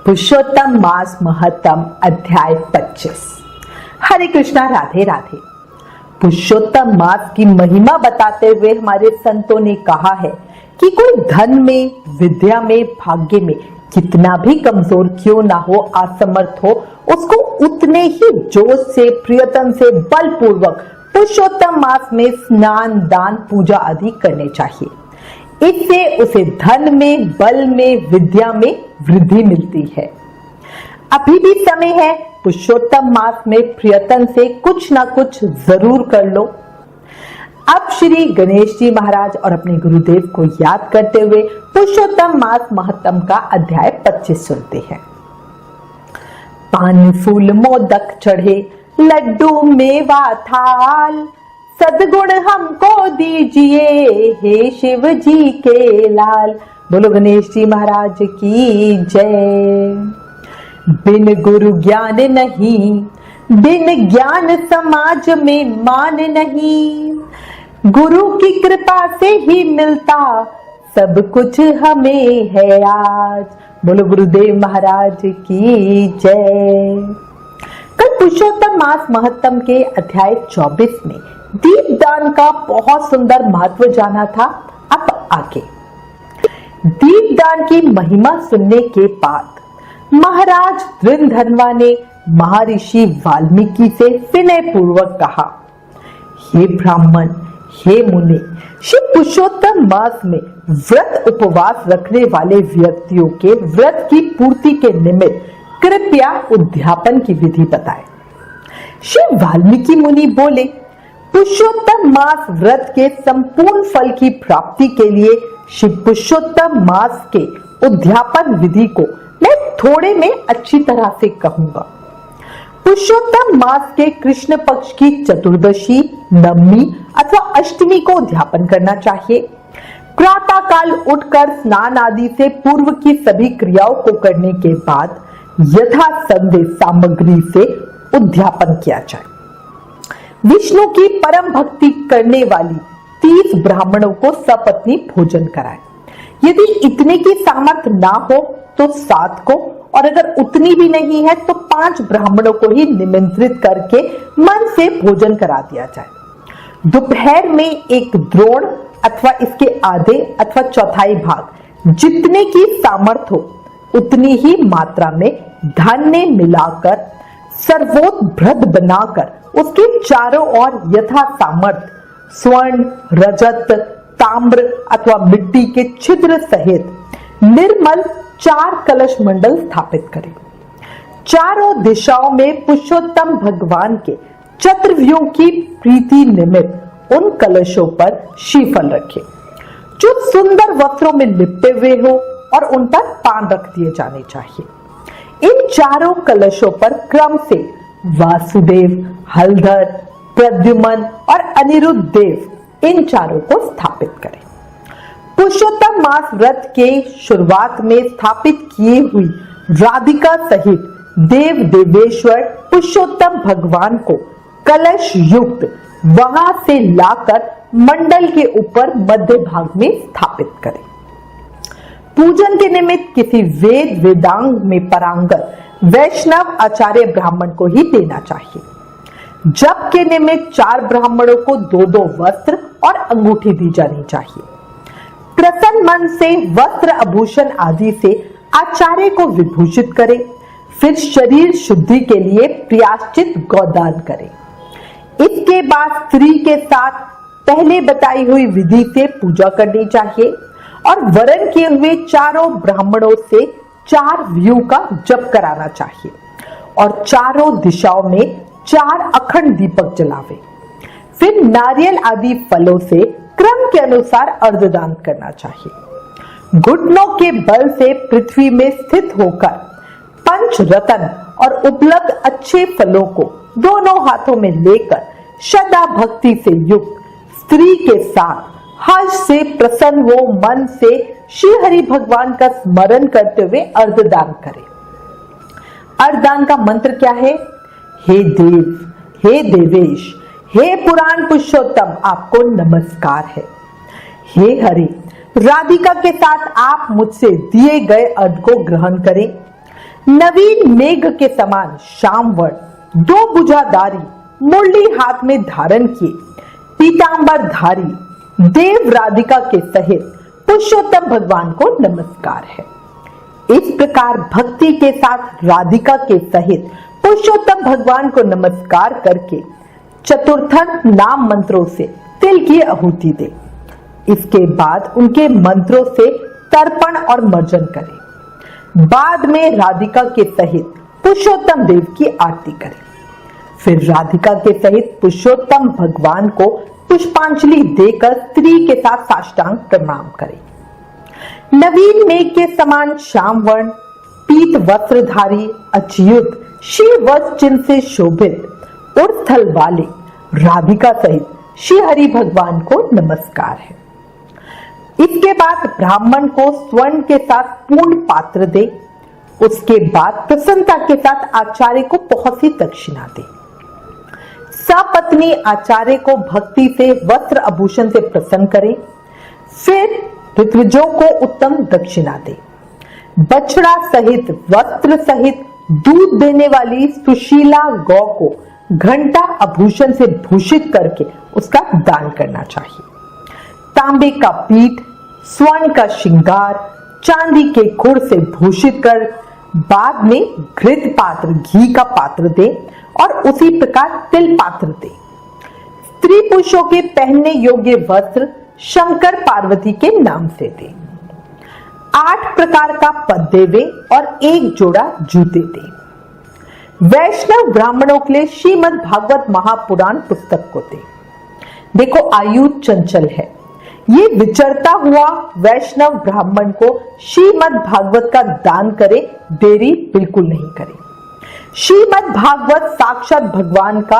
पुरुषोत्तम मास महत्तम अध्याय 25। हरे कृष्णा, राधे राधे। पुरुषोत्तम मास की महिमा बताते हुए हमारे संतों ने कहा है कि कोई धन में, विद्या में, भाग्य में कितना भी कमजोर क्यों ना हो, असमर्थ हो, उसको उतने ही जोश से, प्रियतम से, बलपूर्वक पुरुषोत्तम मास में स्नान, दान, पूजा आदि करने चाहिए। इससे उसे धन में, बल में, विद्या में वृद्धि मिलती है। अभी भी समय है, पुरुषोत्तम मास में प्रियतम से कुछ ना कुछ जरूर कर लो। अब श्री गणेश जी महाराज और अपने गुरुदेव को याद करते हुए पुरुषोत्तम मास महत्तम का अध्याय 25 सुनते हैं। पान फूल मोदक चढ़े, लड्डू मेवा थाल, सद्गुण हमको दीजिए हे शिव जी के लाल। बोलो गणेश जी महाराज की जय। बिन गुरु ज्ञान नहीं, बिन ज्ञान समाज में मान नहीं, गुरु की कृपा से ही मिलता सब कुछ हमें है आज। बोलो गुरुदेव महाराज की जय। कल पुरुषोत्तम मास महत्तम के अध्याय 24 में दीपदान का बहुत सुंदर महत्व जाना था। अब आगे दीपदान की महिमा सुनने के बाद महाराज दृंधनवा ने महर्षि वाल्मीकि से विनय पूर्वक कहा, हे ब्राह्मण, हे मुनि, शिव पुरुषोत्तम मास में व्रत उपवास रखने वाले व्यक्तियों के व्रत की पूर्ति के निमित्त कृपया उद्यापन की विधि बताएं। शिव वाल्मीकि मुनि बोले, पुरुषोत्तम मास व्रत के संपूर्ण फल की प्राप्ति के लिए शिव पुरुषोत्तम मास के उद्यापन विधि को मैं थोड़े में अच्छी तरह से कहूंगा। पुरुषोत्तम मास के कृष्ण पक्ष की चतुर्दशी, नवमी अथवा अष्टमी को उद्यापन करना चाहिए। प्रातः काल उठकर स्नान आदि से पूर्व की सभी क्रियाओं को करने के बाद यथासंदेह सामग्री से उद्यापन किया जाए। विष्णु की परम भक्ति करने वाली 30 ब्राह्मणों को सपत्नी भोजन कराएं। यदि इतने की सामर्थ्य ना हो तो 7 को, और अगर उतनी भी नहीं है तो 5 ब्राह्मणों को ही निमंत्रित करके मन से भोजन करा दिया जाए। दोपहर में एक द्रोण अथवा इसके आधे अथवा चौथाई भाग जितने की सामर्थ्य हो उतनी ही मात्रा में धान्य मिलाकर सर्वोत्भृत बनाकर उसके चारों ओर यथा सामर्थ्य स्वर्ण, रजत, ताम्र अथवा मिट्टी के छिद्र सहित निर्मल 4 कलश मंडल स्थापित करें। चारों दिशाओं में पुरुषोत्तम भगवान के चतुर्व्यूह की प्रीति निमित्त उन कलशों पर श्रीफल रखें, जो सुंदर वस्त्रों में लिपटे हुए हो, और उन पर पान रख दिए जाने चाहिए। इन चारों कलशों पर क्रम से वासुदेव, हलधर, प्रद्युमन और अनिरुद्ध देव इन चारों को स्थापित करें। पुरुषोत्तम मास व्रत के शुरुआत में स्थापित किए हुई राधिका सहित देव देवेश्वर पुरुषोत्तम भगवान को कलश युक्त वहां से लाकर मंडल के ऊपर मध्य भाग में स्थापित करें। पूजन के निमित्त किसी वेद वेदांग में पारंगत वैष्णव आचार्य ब्राह्मण को ही देना चाहिए। जप के निमित्त 4 ब्राह्मणों को 2-2 वस्त्र और अंगूठी दी जानी चाहिए। प्रसन्न मन से वस्त्र, आभूषण आदि से आचार्य को विभूषित करें। फिर शरीर शुद्धि के लिए प्रायश्चित गोदान करें। इसके बाद स्त्री के साथ पहले बताई हुई विधि से पूजा करनी चाहिए और वरण किए हुए चारों ब्राह्मणों से 4 व्यू का जप कराना चाहिए और चारों दिशाओं में 4 अखंड दीपक जलावे। फिर नारियल आदि फलों से क्रम के अनुसार अर्घदान करना चाहिए। घुटनों के बल से पृथ्वी में स्थित होकर पंच रत्न और उपलब्ध अच्छे फलों को दोनों हाथों में लेकर श्रद्धा भक्ति से युक्त स्त्री के साथ हर्ष से प्रसन्न हो मन से श्री हरि भगवान का स्मरण करते हुए अर्घदान करें। अर्घदान का मंत्र क्या है? हे देव, हे देवेश, हे पुराण पुरुषोत्तम, आपको नमस्कार है। हे हरि, राधिका के साथ आप मुझसे दिए गए अर्घ को ग्रहण करें। नवीन मेघ के समान श्यामवर्ण, दो भुजाधारी, मुरली हाथ में धारण किए, पीतांबर धारी देव राधिका के सहित पुरुषोत्तम भगवान को नमस्कार है। इस प्रकार भक्ति के साथ राधिका के सहित पुरुषोत्तम भगवान को नमस्कार करके चतुर्थन नाम मंत्रों से तिल की आहुति दे। इसके बाद उनके मंत्रों से तर्पण और मर्जन करें। बाद में राधिका के सहित पुरुषोत्तम देव की आरती करें। फिर राधिका के सहित पुरुषोत्तम भगवान को पुष्पांजलि देकर स्त्री के साथ साष्टांग प्रणाम करें। नवीन मेघ के समान श्यामवर्ण, पीत वस्त्रधारी, अच्युत श्री वत्स चिन्ह से शोभित और स्थल वाले राधिका सहित श्री हरि भगवान को नमस्कार है। इसके बाद ब्राह्मण को स्वर्ण के साथ पूर्ण पात्र दे। उसके बाद प्रसन्नता के साथ आचार्य को बहुत सी दक्षिणा दे। सपत्नी आचार्य को भक्ति से वस्त्र आभूषण से प्रसन्न करे। फिर ऋत्विजों को उत्तम दक्षिणा दे। बछड़ा सहित वस्त्र सहित दूध देने वाली सुशीला गौ को घंटा आभूषण से भूषित करके उसका दान करना चाहिए। तांबे का पीठ, स्वर्ण का श्रृंगार, चांदी के खुर से भूषित कर बाद में घृत पात्र, घी का पात्र दे और उसी प्रकार तिल पात्र दे। स्त्री पुरुषों के पहनने योग्य वस्त्र शंकर पार्वती के नाम से दे। 8 प्रकार का पद देवे और 1 जोड़ा जूते दे। वैष्णव ब्राह्मणों के लिए श्रीमद् भागवत महापुराण पुस्तक को दे। देखो आयु चंचल है, ये विचरता हुआ वैष्णव ब्राह्मण को श्रीमद् भागवत का दान करे, देरी बिल्कुल नहीं करे। श्रीमद् भागवत साक्षात भगवान का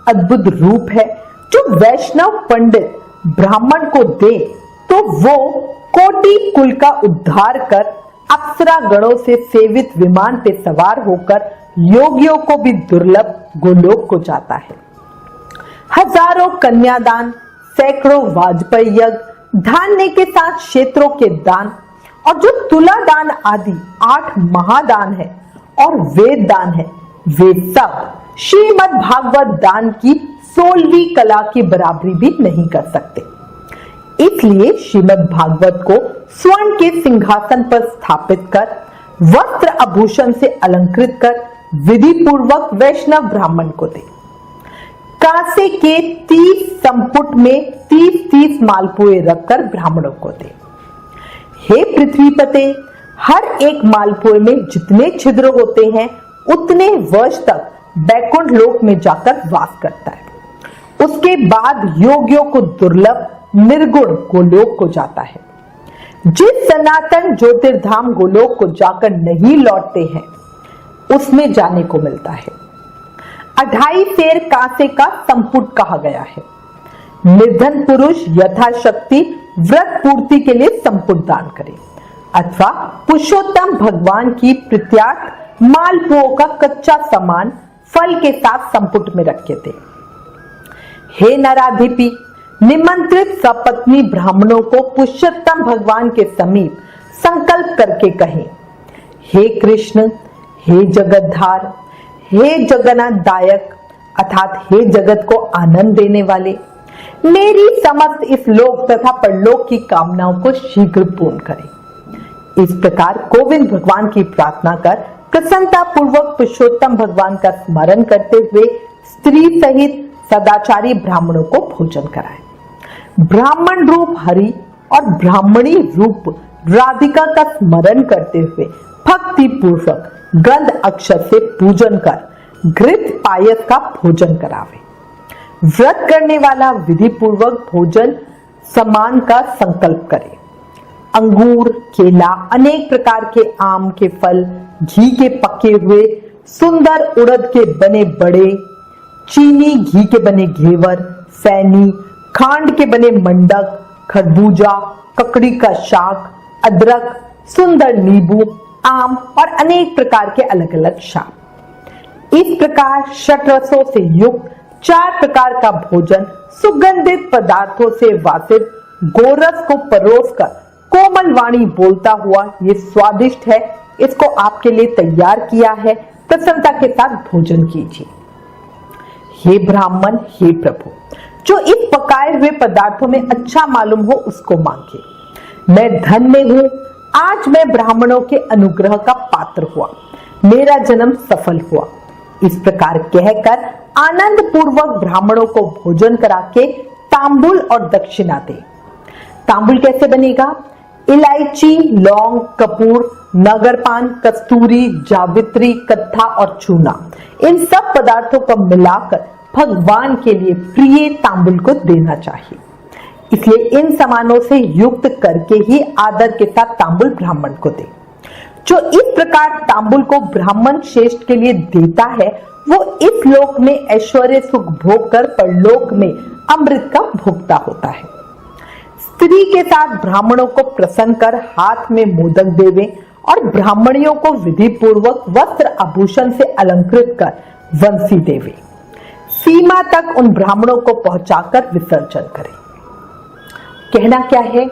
अद्भुत रूप है। जो वैष्णव पंडित ब्राह्मण को दे तो वो कोटि कुल का उद्धार कर अप्सरा गणों से सेवित विमान पे सवार होकर योगियों को भी दुर्लभ गोलोक को जाता है। हजारों कन्यादान, सैकड़ों वाजपेयी यज्ञ, धान्य के साथ क्षेत्रों के दान और जो तुला दान आदि 8 महादान है और वेद दान है, वे सब श्रीमद् भागवत दान की 16वीं कला की बराबरी भी नहीं कर सकते। इसलिए श्रीमद् भागवत को स्वर्ण के सिंहासन पर स्थापित कर वस्त्र आभूषण से अलंकृत कर विधि पूर्वक वैष्णव ब्राह्मण को दे। कांसे के 30 संपुट में 30-30 मालपुए रखकर ब्राह्मणों को दे। हे पृथ्वीपते, हर एक मालपुए में जितने छिद्र होते हैं उतने वर्ष तक बैकुंठ लोक में जाकर वास करता है। उसके बाद योगियों को दुर्लभ निर्गुण गोलोक को जाता है। जिस सनातन ज्योतिर्धाम गोलोक को जाकर नहीं लौटते हैं उसमें जाने को मिलता है। 2.5 सेर कांसे का संपुट कहा गया है। निर्धन पुरुष यथाशक्ति व्रत पूर्ति के लिए संपुट दान करे अथवा पुरुषोत्तम भगवान की प्रीत्यार्थ मालपुओं का कच्चा सामान फल के साथ संपुट में रखे थे। हे नराधिपि, निमंत्रित सपत्नी ब्राह्मणों को पुरुषोत्तम भगवान के समीप संकल्प करके कहें, हे कृष्ण, हे जगतधार, हे जगन्नाथ दायक अर्थात हे जगत को आनंद देने वाले, मेरी समस्त इस लोक तथा परलोक की कामनाओं को शीघ्र पूर्ण करें। इस प्रकार गोविंद भगवान की प्रार्थना कर प्रसन्नता पूर्वक पुरुषोत्तम भगवान का स्मरण करते हुए स्त्री सहित सदाचारी ब्राह्मणों को भोजन कराएं। ब्राह्मण रूप हरि और ब्राह्मणी रूप राधिका का स्मरण करते हुए भक्ति पूर्वक गंध अक्षर से पूजन कर घृत पायस का भोजन करावे। व्रत करने वाला विधि पूर्वक भोजन समान का संकल्प करे। अंगूर, केला, अनेक प्रकार के आम के फल, घी के पके हुए, सुंदर उड़द के बने बड़े, चीनी घी के बने घेवर, सैनी, खांड के बने मंडक, खरबूजा, ककड़ी का शाक, अदरक, सुंदर नींबू, आम और अनेक प्रकार के अलग अलग शाक। इस प्रकार षट्रसों से युक्त 4 प्रकार का भोजन सुगंधित पदार्थों से वासित गोरस को परोसकर कोमल वाणी बोलता हुआ ये स्वादिष्ट है, इसको आपके लिए तैयार किया है, प्रसन्नता के साथ भोजन कीजिए। हे ब्राह्मण, हे प्रभु, जो इस पकाए हुए पदार्थों में अच्छा मालूम हो उसको मांगे। मैं धन्य हूं, आज मैं ब्राह्मणों के अनुग्रह का पात्र हुआ, मेरा जन्म सफल हुआ। इस प्रकार कहकर आनंद पूर्वक ब्राह्मणों को भोजन करा के तांबुल और दक्षिणा दे। तांबुल कैसे बनेगा? इलायची, लौंग, कपूर, नगरपान, कस्तूरी, जावित्री, कत्था और चूना, इन सब पदार्थों को मिलाकर भगवान के लिए प्रिय तांबुल को देना चाहिए। इसलिए इन सामानों से युक्त करके ही आदर के साथ तांबुल ब्राह्मण को दे। जो इस प्रकार तांबुल को ब्राह्मण श्रेष्ठ के लिए देता है, वो इस लोक में ऐश्वर्य सुख भोग कर परलोक में अमृत का भोक्ता होता है। स्त्री के साथ ब्राह्मणों को प्रसन्न कर हाथ में मोदक देवे और ब्राह्मणियों को विधि पूर्वक वस्त्र आभूषण से अलंकृत कर वंशी देवे। सीमा तक उन ब्राह्मणों को पहुंचाकर विसर्जन करें। कहना क्या है?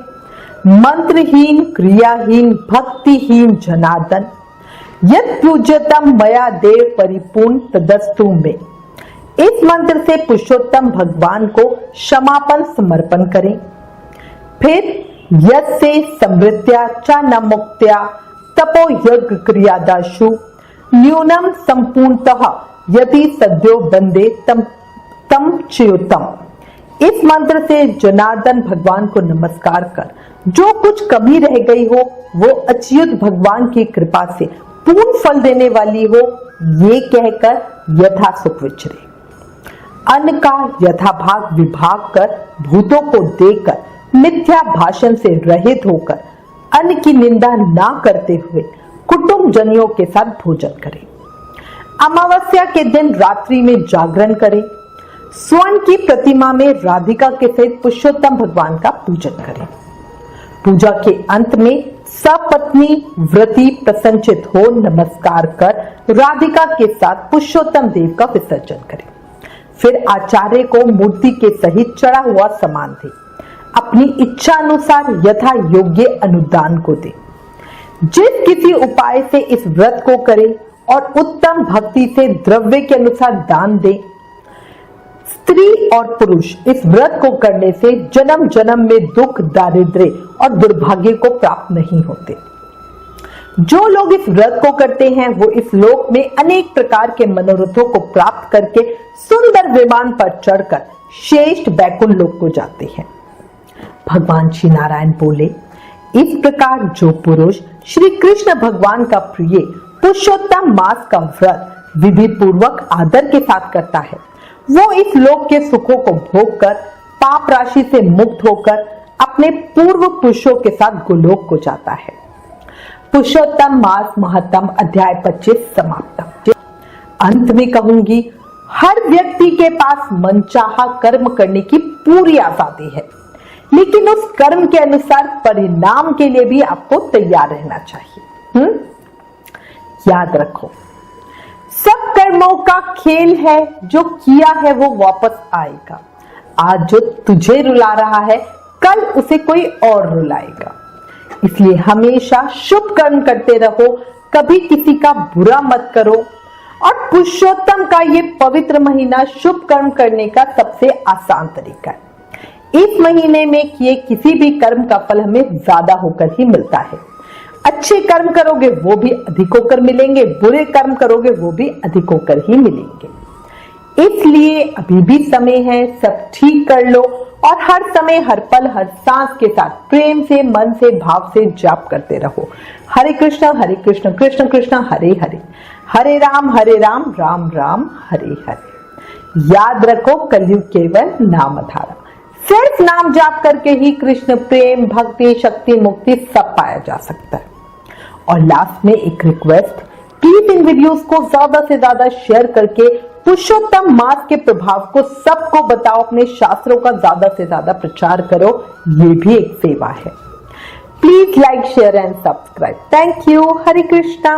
मंत्रहीन, क्रियाहीन, भक्तिहीन जनार्दन, यत् पूज्यतम मया देव परिपूर्ण तदस्तु में। इस मंत्र से पुरुषोत्तम भगवान को क्षमापन समर्पण करें। फिर यस्य समृत्या च न मुक्त्या तपो यज्ञ क्रियादाशु न्यूनम संपूर्णतः यदि सद्यो बंदे तम च्युतम। इस मंत्र से जनार्दन भगवान को नमस्कार कर जो कुछ कमी रह गई हो वो अच्युत भगवान की कृपा से पूर्ण फल देने वाली हो, ये कहकर यथा सुख विचरे। अन्न का यथाभाग विभाग कर भूतों को देकर मिथ्या भाषण से रहित होकर अन्न की निंदा ना करते हुए कुटुंब जनियों के साथ भोजन करें। अमावस्या के दिन रात्रि में जागरण करें। स्वर्ण की प्रतिमा में राधिका के सहित पुरुषोत्तम भगवान का पूजन करें। पूजा के अंत में सपत्नी व्रती प्रसन्नचित हो नमस्कार कर राधिका के साथ पुरुषोत्तम देव का विसर्जन करें। फिर आचार्य को मूर्ति के सहित चढ़ा हुआ सामान दे। अपनी इच्छा अनुसार यथा योग्य अनुदान को दे। जिस किसी उपाय से इस व्रत को करे और उत्तम भक्ति से द्रव्य के अनुसार दान दे। स्त्री और पुरुष इस व्रत को करने से जन्म जन्म में दुख, दारिद्र्य और दुर्भाग्य को प्राप्त नहीं होते। जो लोग इस व्रत को करते हैं वो इस लोक में अनेक प्रकार के मनोरथों को प्राप्त करके सुंदर विमान पर चढ़कर श्रेष्ठ बैकुंठ लोक को जाते हैं। भगवान श्री नारायण बोले, इस प्रकार जो पुरुष श्री कृष्ण भगवान का प्रिय पुरुषोत्तम मास का व्रत विधि पूर्वक आदर के साथ करता है, वो इस लोक के सुखों को भोग कर पाप राशि से मुक्त होकर अपने पूर्व पुरुषों के साथ गोलोक को जाता है। पुरुषोत्तम मास महत्तम अध्याय 25 समाप्त। अंत में कहूंगी, हर व्यक्ति के पास मनचाहा कर्म करने की पूरी आजादी है, लेकिन उस कर्म के अनुसार परिणाम के लिए भी आपको तैयार रहना चाहिए। याद रखो, सब कर्मों का खेल है, जो किया है वो वापस आएगा। आज जो तुझे रुला रहा है कल उसे कोई और रुलाएगा। इसलिए हमेशा शुभ कर्म करते रहो, कभी किसी का बुरा मत करो। और पुरुषोत्तम का ये पवित्र महीना शुभ कर्म करने का सबसे आसान तरीका है। इस महीने में किए किसी भी कर्म का फल हमें ज्यादा होकर ही मिलता है। अच्छे कर्म करोगे वो भी अधिक होकर मिलेंगे, बुरे कर्म करोगे वो भी अधिक होकर ही मिलेंगे। इसलिए अभी भी समय है, सब ठीक कर लो और हर समय, हर पल, हर सांस के साथ प्रेम से, मन से, भाव से जाप करते रहो। हरे कृष्ण कृष्ण कृष्ण हरे हरे, हरे राम राम राम हरे हरे। याद रखो, कलयुग केवल नामधारा। सिर्फ नाम जाप करके ही कृष्ण प्रेम, भक्ति, शक्ति, मुक्ति सब पाया जा सकता है। और लास्ट में एक रिक्वेस्ट, प्लीज इन वीडियोस को ज्यादा से ज्यादा शेयर करके पुरुषोत्तम मास के प्रभाव को सबको बताओ, अपने शास्त्रों का ज्यादा से ज्यादा प्रचार करो, ये भी एक सेवा है। Please like, share and subscribe. Thank you. Hare Krishna.